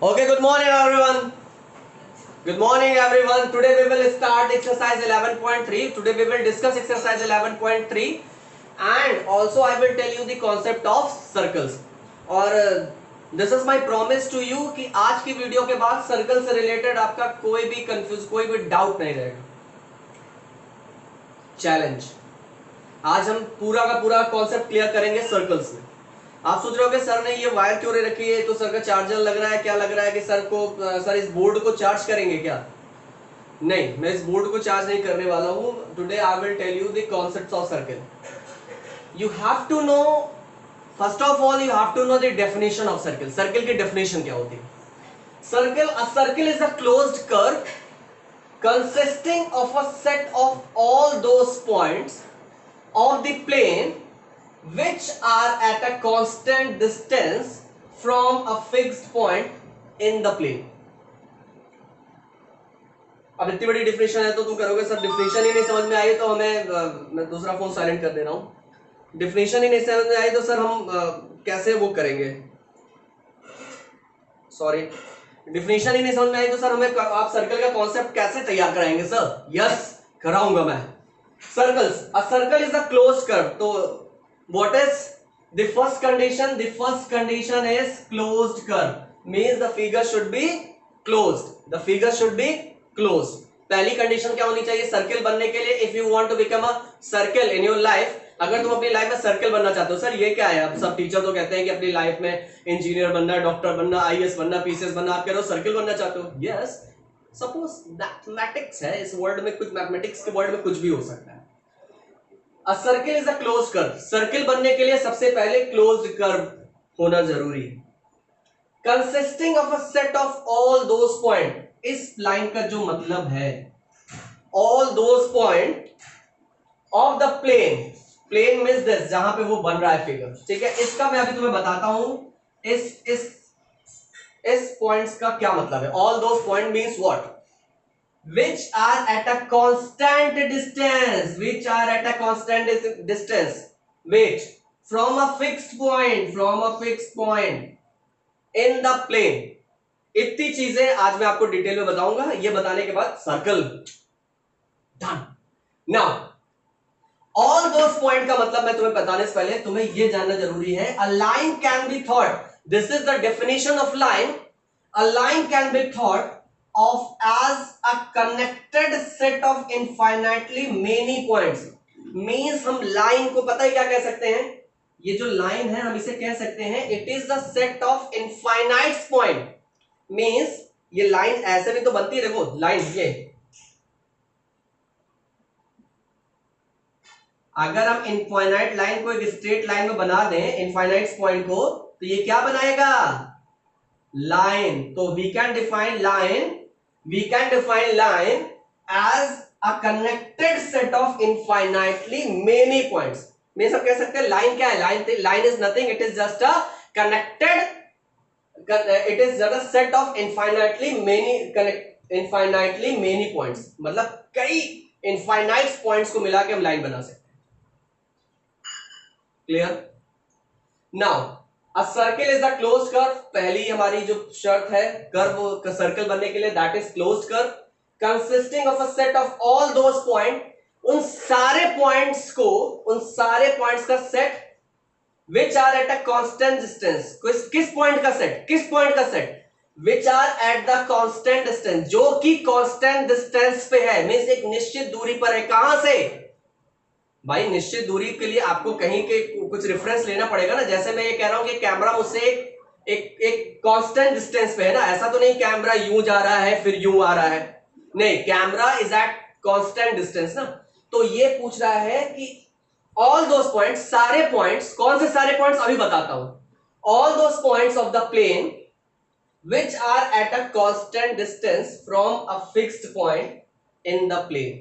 Okay, good morning everyone. Good morning everyone. Today we will start exercise 11.3. Today we will discuss exercise 11.3 and also I will tell you the concept of circles. और this is my promise to you कि आज की video के बाद circle से related आपका कोई भी कंफ्यूज कोई भी डाउट नहीं रहेगा. चैलेंज. आज हम पूरा का पूरा कॉन्सेप्ट क्लियर करेंगे सर्कल्स में. आप सोच रहे हो कि सर ने ये वायर क्यों रखी है, तो सर का चार्जर लग रहा है, क्या लग रहा है कि सर इस बोर्ड को चार्ज करेंगे क्या? नहीं, मैं इस बोर्ड को चार्ज नहीं करने वाला हूं. Today I will tell you the concepts of circle. You have to know, first of all you have to know the definition of circle. Circle की डेफिनेशन क्या होती है? Circle is a closed curve consisting of a set of all those points of the plane which are at a constant distance from a fixed point in the plane. अब इतनी बड़ी definition है तो तुम करोगे सर डिफिनेशन ही नहीं समझ में आई तो मैं दूसरा फोन साइलेंट कर दे रहा हूं. डिफिनेशन ही नहीं समझ में आई तो सर हम कैसे वो करेंगे? सॉरी, डिफिनेशन ही नहीं समझ में आई तो सर हमें आप सर्कल का कॉन्सेप्ट कैसे तैयार कराएंगे सर? यस, कराऊंगा मैं. Circles, a circle is a closed curve. तो what is the first condition? The first condition is closed curve means the figure should be closed. The figure should be closed. पहली condition क्या होनी चाहिए circle बनने के लिए? If you want to become a circle in your life, अगर तुम अपनी लाइफ में सर्कल बनना चाहते हो, सर ये क्या है? अब सब टीचर तो कहते हैं कि अपनी लाइफ में इंजीनियर बनना, डॉक्टर बनना, आईएएस बनना, पीसीएस बनना. आप कह रहे हो सर्कल बनना चाहते हो? यस, सपोज मैथमेटिक्स है इस वर्ल्ड में, कुछ मैथमेटिक्स के वर्ल्ड में कुछ भी हो सकता है. अ circle is a closed curve. Circle बनने के लिए सबसे पहले क्लोज्ड कर्व होना जरूरी है. Consisting of a set of all those point. इस लाइन का जो मतलब है all those point of the plane. Plane means this, जहां पे वो बन रहा है फिगर. ठीक है, इसका मैं अभी तुम्हें बताता हूं. इस पॉइंट्स का क्या मतलब है? All those point means what? which are at a constant distance, which are at a constant distance, wait, from a fixed point in the plane. इतनी चीजें आज मैं आपको डिटेल में बताऊंगा. ये बताने के बाद circle done. Now all those point का मतलब मैं तुम्हें बताने से पहले तुम्हें यह जानना जरूरी है. A line can be thought, this is the definition of line. A line can be thought of as a connected set of infinitely many points. means हम लाइन को पता है क्या कह सकते हैं? ये जो लाइन है हम इसे कह सकते हैं it is the set of infinite point. means ये लाइन ऐसे भी तो बनती है. देखो लाइन, ये अगर हम इनफाइनाइट लाइन को एक स्ट्रेट लाइन में बना दें, इनफाइनाइट पॉइंट को, तो ये क्या बनाएगा? लाइन. तो we can define line as a connected set of infinitely many points. मैं सब कह सकते हैं लाइन क्या है? line is nothing, it is just a connected, it is just a set of infinitely many points. मतलब कई infinite points को मिला के हम लाइन बना सकते हैं. Clear? Now A circle is a closed curve. पहली हमारी जो शर्त है कर्व सर्कल बनने के लिए, that is closed curve consisting of a set of all those point. उन सारे पॉइंट्स का set which are at a constant distance. किस पॉइंट का set? which are at the constant distance, जो कि constant distance पे है. मींस एक निश्चित दूरी पर है. कहां से भाई? निश्चित दूरी के लिए आपको कहीं के कुछ रेफरेंस लेना पड़ेगा ना. जैसे मैं ये कह रहा हूं कि कैमरा मुझसे एक कांस्टेंट डिस्टेंस पे है ना. ऐसा तो नहीं कैमरा यूं जा रहा है फिर यूं आ रहा है. नहीं, camera is at constant distance ना. तो ये पूछ रहा है कि ऑल दोस पॉइंट्स, सारे पॉइंट्स. कौन से सारे पॉइंट्स? अभी बताता हूं. All those points of the plane which are at a constant distance from a fixed point in the plane.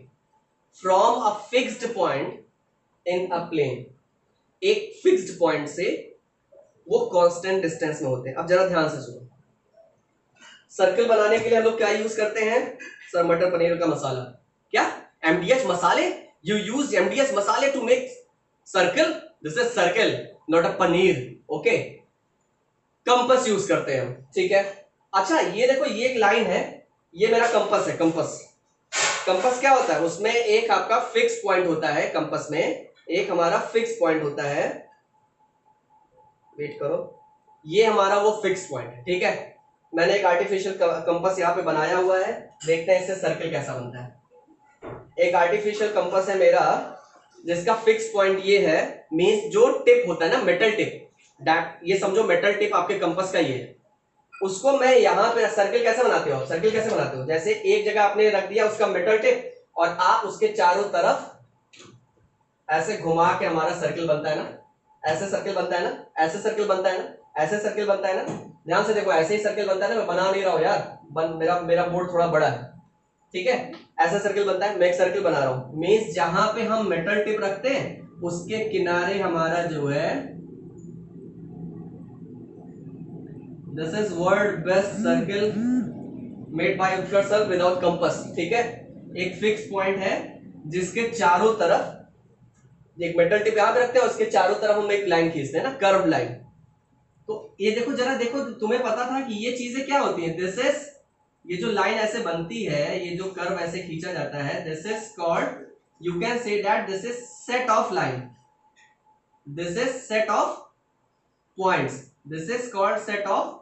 From a fixed point in a plane. एक fixed point से वो कांस्टेंट डिस्टेंस में होते हैं. अब जरा ध्यान से सुनो. सर्कल बनाने के लिए हम लोग क्या यूज करते हैं? सर मटर पनीर का मसाला. क्या? एमडीएच मसाले. यू यूज एमडीएच मसाले to make circle. This is circle, not a paneer. Okay. Compass use करते हैं हम. ठीक है. अच्छा ये देखो, ये एक लाइन है, ये मेरा कंपास है। कंपास, कंपास क्या होता है, उसमें एक आपका फिक्स पॉइंट होता है। कंपास में एक हमारा फिक्स पॉइंट होता है, वेट करो, ये हमारा वो फिक्स पॉइंट है, ठीक है। मैंने एक आर्टिफिशियल कंपास यहाँ पे बनाया हुआ है, देखते हैं इससे सर्कल कैसा बनता है। एक आर्टिफिशियल कंपास है मेरा, जिसका फिक्स पॉइंट ये है, मींस जो टिप होता है ना, मेटल टिप, ये समझो मेटल टिप आपके कंपास का ये है, उसको मैं यहाँ पे सर्कल कैसे बनाते हो, सर्कल कैसे बनाते हो, जैसे एक जगह आपने रख दिया उसका मेटल टिप, और आप उसके चारों तरफ ऐसे घुमा के हमारा सर्कल बनता है ना, ऐसे सर्कल बनता है ना, ऐसे सर्कल बनता है ना, ऐसे सर्कल बनता है ना। ध्यान से देखो, ऐसे ही सर्कल बनता है ना, मैं बना नहीं रहा हूं यार, मेरा मेरा बोर्ड थोड़ा बड़ा है, ठीक है। ऐसा सर्कल बनता है, मैं एक सर्कल बना रहा हूं, मींस जहां पे हम मेटल टिप रखते हैं उसके किनारे हमारा जो है, this is world best circle made by Utkarsh sir without compass, ठीक है। एक फिक्स पॉइंट है जिसके चारों तरफ एक मेटल टिप यहां पे रखते हैं, उसके चारों तरफ हम एक लाइन खींचते हैं ना, कर्व लाइन। तो ये देखो जरा, देखो तुम्हें पता था कि ये चीजें क्या होती हैं, दिस इज, ये जो लाइन ऐसे बनती है, ये जो कर्व ऐसे खींचा जाता है, this is called, you can say that this is set of line, this is set of points, this is called set of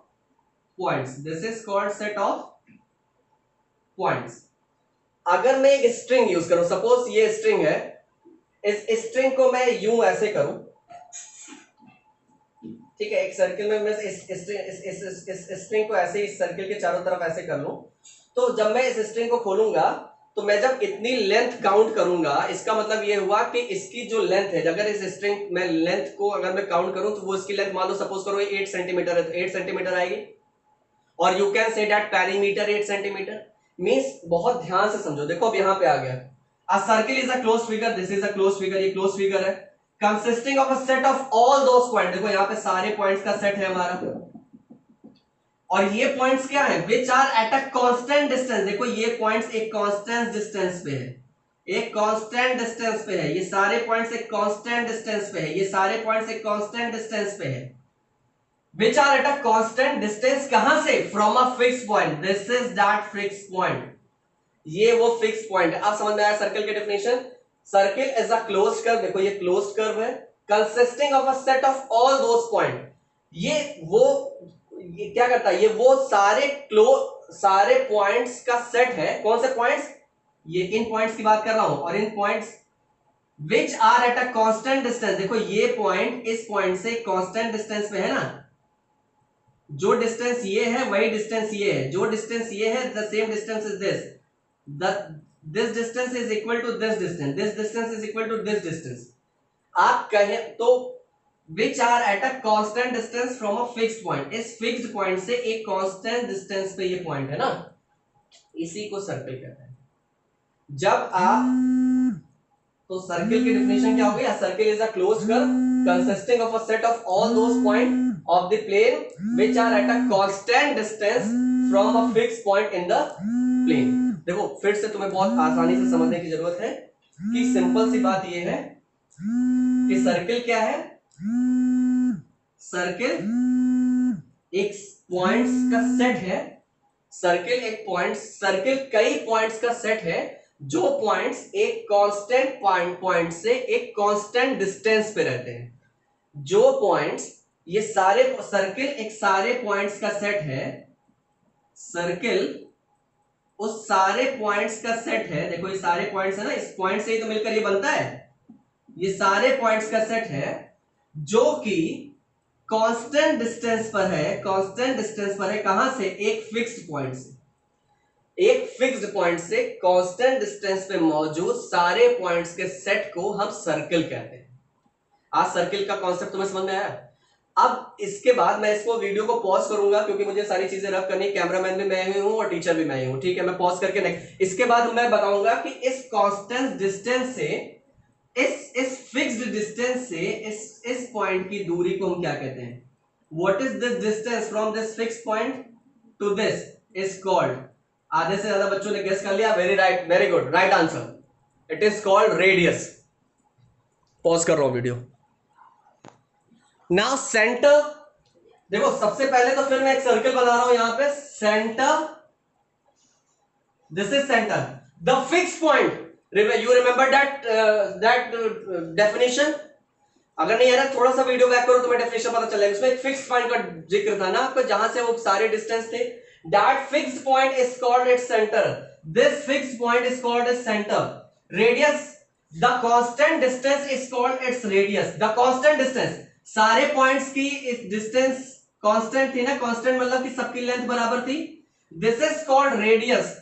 points, this is called set of points. अगर मैं एक स्ट्रिंग यूज करूं, suppose ये string है, इस string को मैं यूं ऐसे करूं, ठीक है, एक सर्किल में मैं इस स्ट्रिंग को ऐसे इस सर्किल के चारों तरफ ऐसे कर लूं, तो जब मैं इस स्ट्रिंग को खोलूंगा, तो मैं जब इतनी लेंथ काउंट करूंगा, इसका मतलब ये हुआ कि इसकी जो लेंथ है, अगर इस स्ट्रिंग में लेंथ को अगर मैं काउंट करूं, तो वो इसकी लेंथ मान लो सपोज करो 8 सेंटीमीटर है, तो 8 सेंटीमीटर आएगी। और you can say that perimeter 8 centimetre, means बहुत ध्यान से समझो, देखो अब यहां पे आ गया, a circle is a closed figure, this is a closed figure, ये closed figure है, consisting of a set of all those points, देखो यहाँ पे सारे पॉइंट्स का सेट है हमारा, और ये पॉइंट्स क्या है, which are at a constant distance, देखो ये पॉइंट्स एक कांस्टेंट डिस्टेंस पे है, एक कांस्टेंट डिस्टेंस पे है, ये सारे पॉइंट्स एक कांस्टेंट डिस्टेंस पे है, ये सारे पॉइंट्स एक कांस्टेंट डिस्टेंस पे है, which are at a constant distance, कहां से, from a fixed point, this is that fixed point, ये वो फिक्स पॉइंट है। अब समझ में आया सर्कल की definition, circle is a closed curve, देखो ये क्लोज्ड कर्व है, consisting of a set of all those point, ये वो, ये क्या करता है, ये वो सारे पॉइंट्स का सेट है, कौन से पॉइंट्स, ये इन पॉइंट्स की बात कर रहा हूं, और इन points which are at a constant distance, देखो ये पॉइंट इस पॉइंट से कांस्टेंट डिस्टेंस पे है ना, जो डिस्टेंस ये है वही डिस्टेंस ये है, जो डिस्टेंस ये है the same distance is this, this distance is equal to this distance, this distance is equal to this distance, आप कहें तो which are at a constant distance from a fixed point, इस fixed point से एक constant distance पे ये point है ना, इसी को सर्कल कहते हैं। जब आप, तो सर्कल की डेफिनेशन क्या हो गई, circle is a closed curve consisting of a set of all those point of the plane which are at a constant distance from a fixed point in the plane. देखो फिर से तुम्हें बहुत आसानी से समझने की जरूरत है कि सिंपल सी बात यह है कि सर्कल क्या है, सर्कल एक पॉइंट्स का सेट है, सर्कल एक पॉइंट, सर्कल कई पॉइंट्स का सेट है, जो पॉइंट्स एक कांस्टेंट पॉइंट से एक कांस्टेंट डिस्टेंस पे रहते हैं, जो पॉइंट्स, ये सारे सर्कल एक सारे पॉइंट्स का सेट है, सर्कल उस सारे पॉइंट्स का सेट है, देखो ये सारे पॉइंट्स है ना, इस पॉइंट से ही तो मिलकर ये बनता है, ये सारे पॉइंट्स का सेट है जो कि कांस्टेंट डिस्टेंस पर है, कांस्टेंट डिस्टेंस पर है, कहां से, एक फिक्स्ड पॉइंट से, एक फिक्स्ड पॉइंट से कांस्टेंट डिस्टेंस पे मौजूद सारे पॉइंट्स के सेट को हम सर्कल कहते हैं। आज सर्कल का कॉन्सेप्ट तुम्हें समझ में आया। अब इसके बाद मैं इसको वीडियो को पॉज करूंगा क्योंकि मुझे सारी चीजें रब करनी, कैमरामैन भी मैं ही हूं और टीचर भी मैं ही हूं, ठीक है। मैं पॉज करके नेक्स्ट, इसके बाद मैं बताऊंगा कि इस कांस्टेंट डिस्टेंस से, इस फिक्स्ड डिस्टेंस से इस पॉइंट की दूरी को हम क्या कहते हैं, what is this distance from this fixed point two this is called, आधे से ज्यादा बच्चों ने गेस कर लिया, very right, very good, right answer, it is called radius. Pause कर रहा हूं वीडियो। नाउ सेंटर देखो सबसे पहले तो फिर मैं एक सर्कल बना रहा हूं यहां पे, centre, this is centre, the fix point, you remember that definition, अगर नहीं है ना थोड़ा सा वीडियो बैक करो तुम्हें डेफिनेशन पता चलेगा, उसमें एक फिक्स पॉइंट का जिक्र था ना आपको, जहां से वो सारे डिस्टेंस थे, that fix point is called its centre, this fix point is called its centre, radius, the constant distance is called its radius, the constant distance, सारे पॉइंट्स की डिस्टेंस कांस्टेंट थी ना, कांस्टेंट मतलब कि सबकी लेंथ बराबर थी, this is called radius,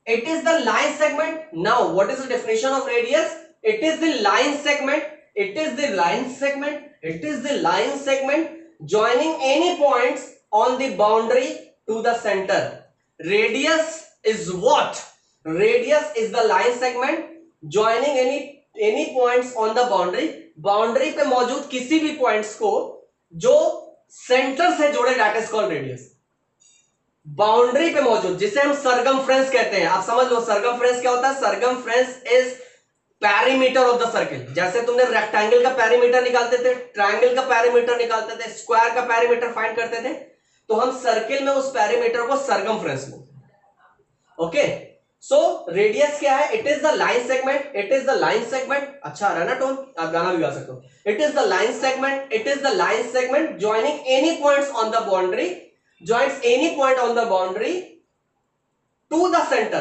it is the line segment. Now what is the definition of radius? It is the line segment, it is the line segment, it is the line segment joining any points on the boundary to the center. Radius is what? Radius is the line segment joining any points on the boundary, boundary पे मौजूद किसी भी points को जो center से जोड़े, that is called radius. Boundary पे मौजूद, जिसे हम सरकमफ्रेंस कहते हैं, आप समझ लो सरकमफ्रेंस क्या होता है, circumference is perimeter of the circle, जैसे तुमने रेक्टेंगल का पेरीमीटर निकालते थे, ट्रायंगल का पेरीमीटर निकालते थे, स्क्वायर का पेरीमीटर फाइंड करते थे, तो हम सर्किल में उस पेरीमीटर को सरकमफ्रेंस बोलते हैं। ओके, सो रेडियस क्या है, it is the line segment, it is the line segment, अच्छा आ रहा है ना टोन, आप गाना भी गा सकते हो, it is the line segment, it is the line segment joining any points on the boundary, joins any point on the boundary to the center,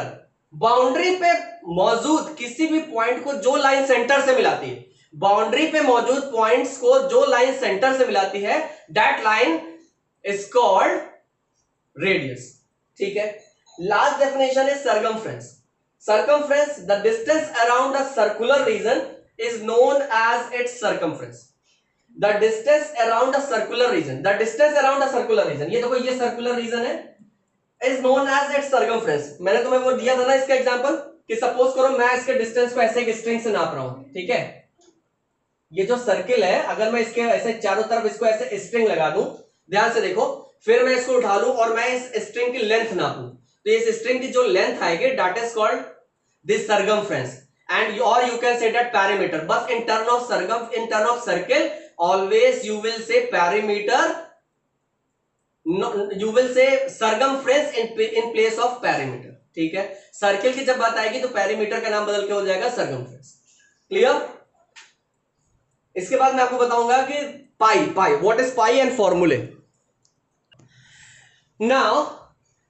boundary पे मौजूद किसी भी पॉइंट को जो लाइन सेंटर से मिलाती है, बाउंड्री पे मौजूद पॉइंट्स को जो लाइन सेंटर से मिलाती है, that line is called radius. ठीक है, last definition is circumference, circumference the distance around a circular region is known as its circumference, the distance around a circular region, the distance around a circular region, ये देखो ये circular region है, is known as its circumference। मैंने तुम्हें वो दिया था ना इसका एग्जांपल, कि सपोज करो मैं इसके डिस्टेंस को ऐसे एक स्ट्रिंग से नाप रहा हूं, ठीक है, ये जो सर्किल है अगर मैं इसके ऐसे चारों तरफ इसको ऐसे स्ट्रिंग लगा दूं, ध्यान से देखो, फिर मैं इसको उठा लूं और मैं इस स्ट्रिंग की लेंथ नापूं, तो इस स्ट्रिंग की जो लेंथ आएगी that is called this circumference, and or you can say that perimeter, but in term of circle always you will say perimeter, no, you will say circumference in place of perimeter। ठीक है, circle की जब बात आएगी तो perimeter का नाम बदल के हो जाएगा सर्कमफ्रेंस। क्लियर? इसके बाद मैं आपको बताऊंगा कि pi, what is pi and फॉर्मूले। Now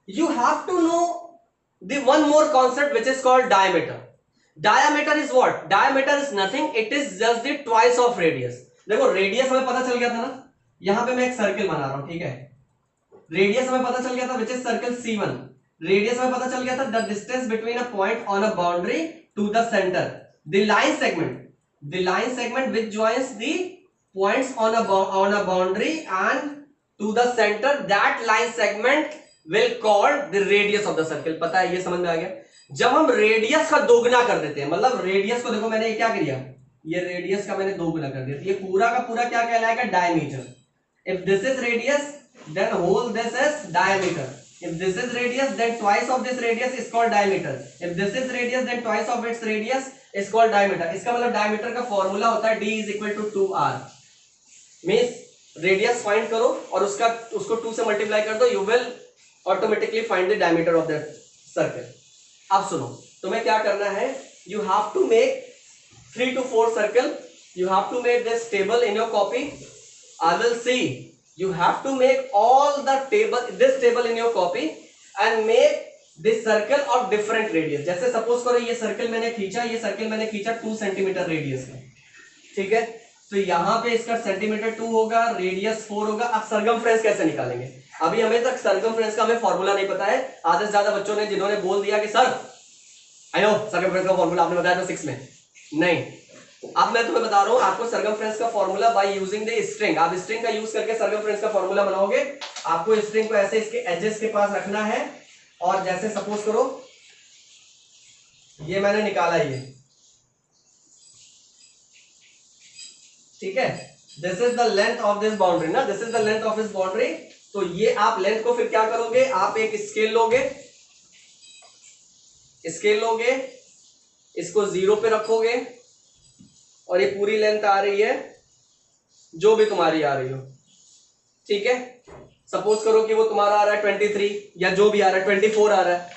you have to know the one more concept which is called diameter. Diameter is what? Diameter is nothing, it is just the twice of radius। देखो radius हमें पता चल गया था ना, यहां पे मैं एक सर्किल बना रहा हूं, ठीक है, रेडियस हमें पता चल गया था which is circle C1, radius हमें पता चल गया था the distance between a point on a boundary to the centre, the line segment which joins the points on a boundary and to the centre, that line segment will called the radius of the circle. पता है, ये समझ में आ गया? जब हम radius का दोगुना कर देते हैं, मतलब रेडियस को देखो मैंने क्या किया, ये रेडियस का मैंने दोगुना कर दिया, ये पूरा का पूरा क्या कहलाएगा, diameter. If this is radius then whole this is diameter, if this is radius then twice of this radius is called diameter, if this is radius then twice of its radius is called diameter. इसका मतलब diameter का formula होता है D is equal to 2R, means radius find करो और उसको 2 से multiply कर दो, you will automatically find the diameter of that circle. अब सुनो, तुम्हें क्या करना है, you have to make 3 to 4 circle, you have to make this table in your copy, I will see, you have to make all the this table in your copy and make this circle of different radius। जैसे suppose करो ये circle मैंने खींचा 2 centimetre radius का, ठीक है, तो यहां पे इसका सेंटीमीटर 2 होगा, रेडियस 4 होगा। अब सर्कमफ्रेंस कैसे निकालेंगे, अभी हमें तक सर्कमफ्रेंस का हमें फॉर्मूला नहीं पता है, आधे से ज्यादा बच्चों ने जिन्होंने बोल दिया कि सर आई नो सर्कमफ्रेंस का फॉर्मूला, आपने बताया था 6 में, नहीं, अब मैं तुम्हें बता रहा हूं आपको सर्कमफ्रेंस का formula by using the string. आप स्ट्रिंग का यूज करके सर्कमफ्रेंस का फॉर्मूला बनाओगे, आपको स्ट्रिंग को ऐसे इसके एजेस के पास रखना है, और जैसे सपोज करो ये मैंने निकाला, ये ठीक है, this is the length of this boundary ना, this is the length of this boundary. तो ये आप लेंथ को फिर क्या करोगे, आप एक स्केल लोगे, इसको 0 पे रखोगे, और ये पूरी लेंथ आ रही है जो भी तुम्हारी आ रही हो, ठीक है, सपोज करो कि वो तुम्हारा आ रहा है 23 या जो भी आ रहा है 24 आ रहा है,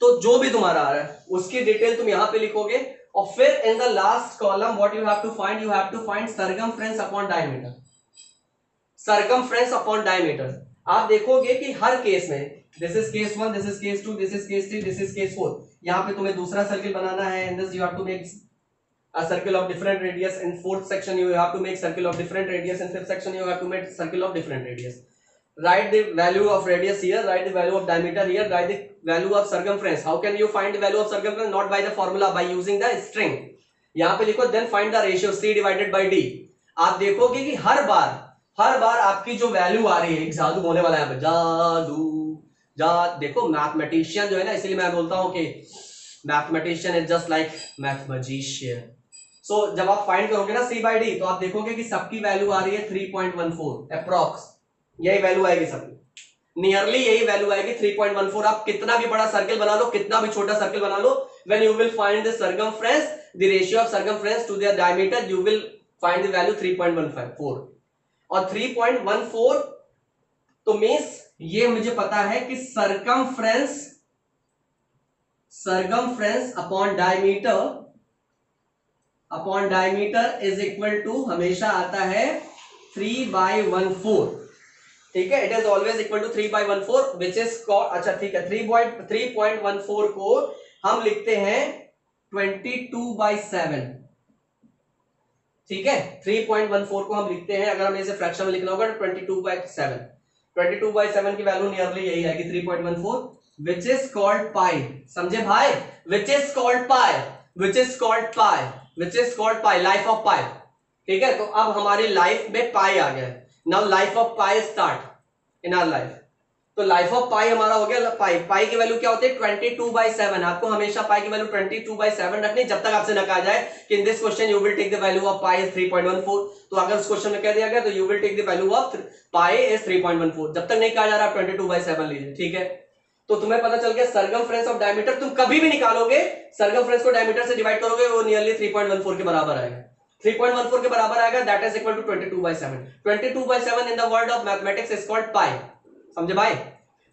तो जो भी तुम्हारा आ रहा है उसकी डिटेल तुम यहां पे लिखोगे और फिर in the last column what you have to find circumference upon diameter, circumference upon diameter. आप देखोगे कि हर केस में this is case 1, this is case 2, this is case 3, this is case 4, यहां पे तुम्हें दूसरा सर्किल बनाना है, in this you have to make a circle of different radius, in fourth section you have to make circle of different radius, in fifth section you have to make circle of different radius. Write the value of radius here, write the value of diameter here, write the value of circumference. How can you find the value of circumference? Not by the formula, by using the string. यहाँ पे लिखो then find the ratio C divided by D. आप देखोगे कि हर बार आपकी जो value आ रही है, एक जादू होने वाला है, जादू देखो मैथमेटिशियन जो है ना, इसलिए मैं बोलता हूं कि मैथमेटिशियन इज जस्ट लाइक मैथमेजिशियन। सो जब आप फाइंड करोगे ना C by D, तो आप देखोगे कि सबकी वैल्यू आ रही है 3.14 अप्रॉक्स, यही वैल्यू आएगी सबकी, नियरली यही वैल्यू आएगी 3.14। आप कितना भी बड़ा सर्कल बना लो, कितना भी छोटा सर्कल बना लो, when you will find the circumference, the ratio of circumference to the diameter, you will find the value 3.14। और 3.14 तो मींस ये मुझे पता है कि circumference upon diameter is equal to हमेशा आता है 3/14। ठीक है, it is always equal to 3/14 which is called, अच्छा ठीक है, 3.14 को हम लिखते हैं 22/7। ठीक है, 3.14 को हम लिखते हैं, अगर हमें इसे फ्रैक्शन में लिखना होगा तो 22/7। 22/7 की वैल्यू नियरली यही आएगी 3.14, विच इज कॉल्ड पाई। समझे भाई, which is called pi, life of pi. ठीक है, तो अब हमारी लाइफ में पाई आ गया, now life of pi start in our life. तो लाइफ ऑफ पाई हमारा हो गया, पाई की वैल्यू क्या होती है 22/7। आपको हमेशा पाई की वैल्यू 22/7 रखनी, जब तक आपसे न कहा जाए कि in this question you will take the value of pi is 3.14। तो अगर उस क्वेश्चन में कह दिया गया तो you will take the value of pi is 3.14, जब तक नहीं कहा जा रहा 22/7 लीजिए। ठीक है, तो तुम्हें पता चल गया सर्कमफ्रेंस ऑफ डायमीटर, तुम कभी भी निकालोगे सर्कमफ्रेंस को डायमीटर से डिवाइड करोगे, वो नियरली 3.14 के बराबर आएगा, 3.14 के बराबर आएगा, that is equal to 22/7। 22/7 in the world of mathematics is called pi. समझे भाई,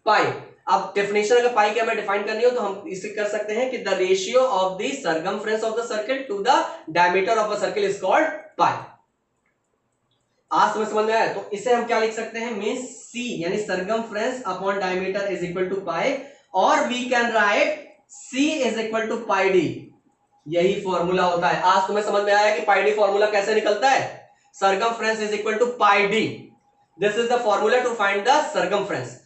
पाई। अब डेफिनेशन अगर पाई की हमें डिफाइन करनी हो तो हम इसे कर सकते हैं कि the ratio of the circumference of the circle to the diameter of a circle is called pi. आज समझ में आया, तो इसे हम क्या लिख सकते हैं, मींस C यानी circumference upon diameter is equal to pi, और we can write C is equal to pi D. यही फॉर्मूला होता है। आज तुम्हें समझ में आया कि पाई डी फॉर्मूला कैसे निकलता है, circumference is equal to pi D. This is the formula to find the circumference.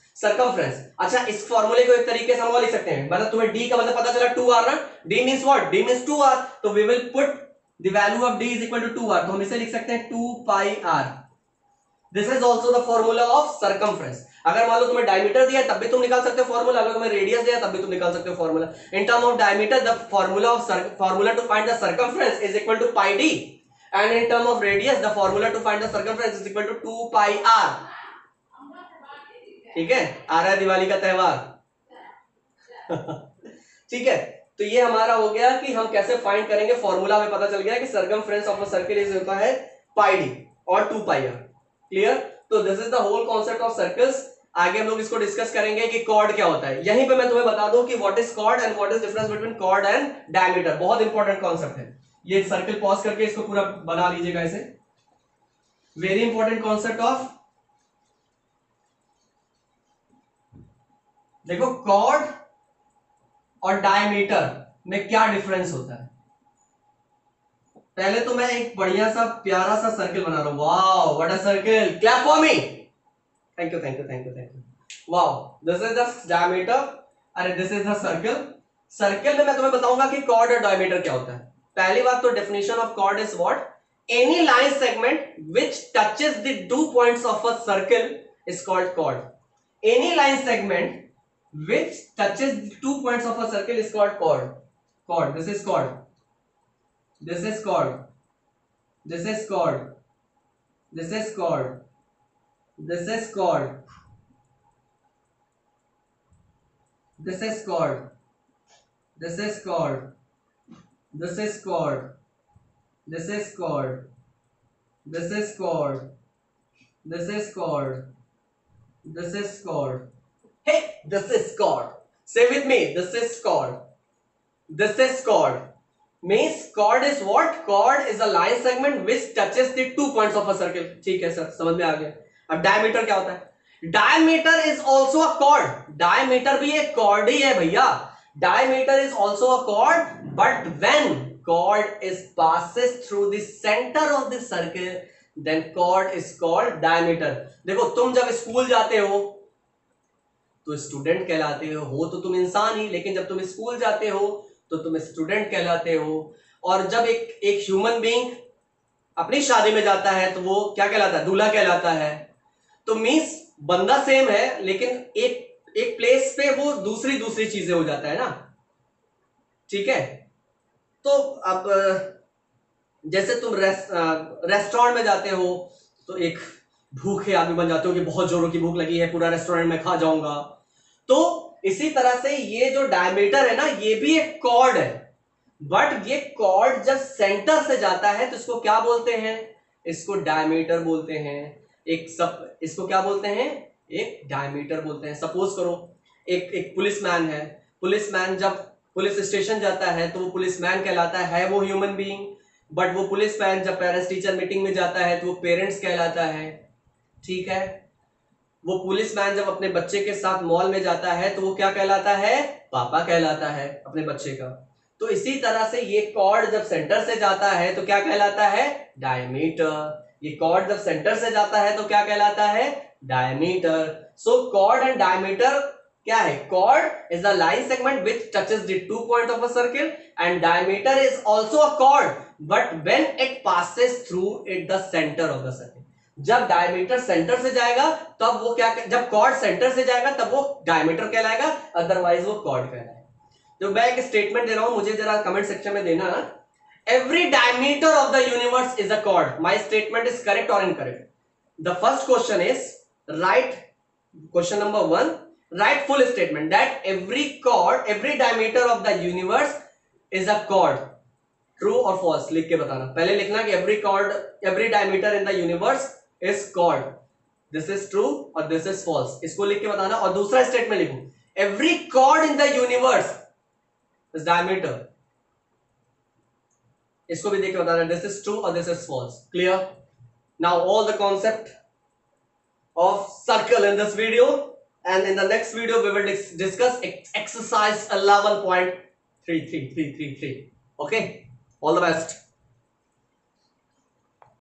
अच्छा, इस फॉर्मूले को एक तरीके से हम लिख सकते हैं, मतलब तुम्हें D का मतलब पता चला 2r ना, D means what, D means 2r, तो we will put the value of D is equal to 2r, तो हम इसे लिख सकते हैं 2πr। This is also the formula of circumference. अगर मान लो तुम्हें डायमीटर दिया तब भी तुम निकाल सकते हो फॉर्मूला, अगर तुम्हें रेडियस दिया तब भी तुम निकाल सकते हो formula. In term of diameter the formula to find the circumference is equal to pi D, and in term of radius the formula to find the circumference is equal to 2πr। ठीक है, आ रहा है दिवाली का त्योहार। ठीक है, तो ये हमारा हो गया कि हम कैसे फाइंड करेंगे, फॉर्मूला हमें पता चल गया कि circumference of a circle is होता है पाई डी और 2πr। क्लियर, तो this is the whole concept of circles. आगे हम लोग इसको डिस्कस करेंगे कि कॉर्ड क्या होता है। यहीं पे मैं तुम्हें बता दूं कि what is chord and what is difference between chord and diameter, बहुत इंपॉर्टेंट कॉन्सेप्ट है ये। सर्कल पॉज करके इसको पूरा बना लीजिएगा ऐसे, वेरी इंपॉर्टेंट कॉन्सेप्ट ऑफ, देखो कॉर्ड और डायमीटर में क्या डिफरेंस होता है। पहले तो मैं एक बढ़िया सा प्यारा सा सर्कल बना रहा हूं, wow what a circle, clap for me, thank you. Wow, this is the diameter, अरे this is the circle. Circle में मैं तुम्हें बताऊंगा कि कॉर्ड और डायमीटर क्या होता है। पहली बात तो definition of chord is what, any line segment which touches the 2 points of a circle is called chord. Any line segment which touches 2 points of a circle is called chord. This is chord, this is chord, this is chord, this is chord, this is chord, this is chord, this is chord, this is chord, this is chord, this is chord, this is chord, This is chord. Hey, this is chord. Say with me, this is chord. This is chord. Means chord is what? Chord is a line segment which touches the 2 points of a circle. ठीक है sir, समझ में आ गया. अब diameter क्या होता है? Diameter is also a chord. Diameter भी एक chord ही है भैया. Diameter is also a chord, but when chord is passes through the center of the circle, then chord is called diameter. देखो, तुम जब स्कूल जाते हो तो स्टूडेंट कहलाते हो तो तुम इंसान ही, लेकिन जब तुम स्कूल जाते हो तो तुम स्टूडेंट कहलाते हो. और जब एक ह्यूमन बीइंग अपनी शादी में जाता है तो वो क्या कहलाता है? दूल्हा कहलाता है. तो मींस बंदा सेम है, लेकिन एक प्लेस पे वो दूसरी चीजें हो जाता है ना. ठीक है. तो अब जैसे तुम रेस्टोरेंट में जाते हो तो एक भूखे आदमी बन जाते हो कि बहुत जोरों की भूख लगी है, पूरा रेस्टोरेंट में खा जाऊंगा. तो इसी तरह से ये जो डायमीटर है ना, ये भी एक कॉर्ड है. बट ये कॉर्ड जब सेंटर से जाता है तो इसको क्या बोलते हैं? इसको डायमीटर बोलते हैं. इसको क्या बोलते हैं? एक डायमीटर बोलते हैं. सपोज करो एक पुलिसमैन है. पुलिसमैन जब पुलिस स्टेशन जाता है तो वो पुलिसमैन कहलाता है वो ह्यूमन बीइंग. बट वो पुलिसमैन जब पेरेंट्स टीचर मीटिंग में जाता है तो वो पेरेंट्स कहलाता है. ठीक है. वो पुलिसमैन जब अपने बच्चे के साथ मॉल में जाता है तो वो क्या कहलाता है? पापा कहलाता है अपने बच्चे का. तो इसी तरह से ये कॉर्ड जब सेंटर से जाता है तो क्या कहलाता है? डायमीटर. ये कॉर्ड जब सेंटर से जाता है तो क्या कहलाता है? Diameter. So chord and diameter क्या है? Chord is a line segment which touches the 2 point of a circle and diameter is also a chord, but when it passes through it the centre of the circle. जब diameter centre से जाएगा तब वो क्या, जब cord centre से जाएगा तब वो डायमीटर कहलाएगा, अदरवाइज वो कॉर्ड कहलाएगा. तो मैं एक स्टेटमेंट दे रहा हूं, मुझे जरा कमेंट सेक्शन में देना. Every diameter of the universe is a chord. My statement is correct और incorrect? The first question is right. Question number 1, write full statement that every diameter of the universe is a chord. True और false लिख के बताना. पहले लिखना कि every diameter in the universe is chord. This is true और this is false. इसको लिख के बताना. और दूसरा स्टेटमेंट लिखो, every cord in the universe is diameter. इसको भी देख के बताना दिस इज ट्रू और this is false. Clear? Now all the concept of circle in this video, and in the next video we will discuss exercise 11.33333. Okay, all the best.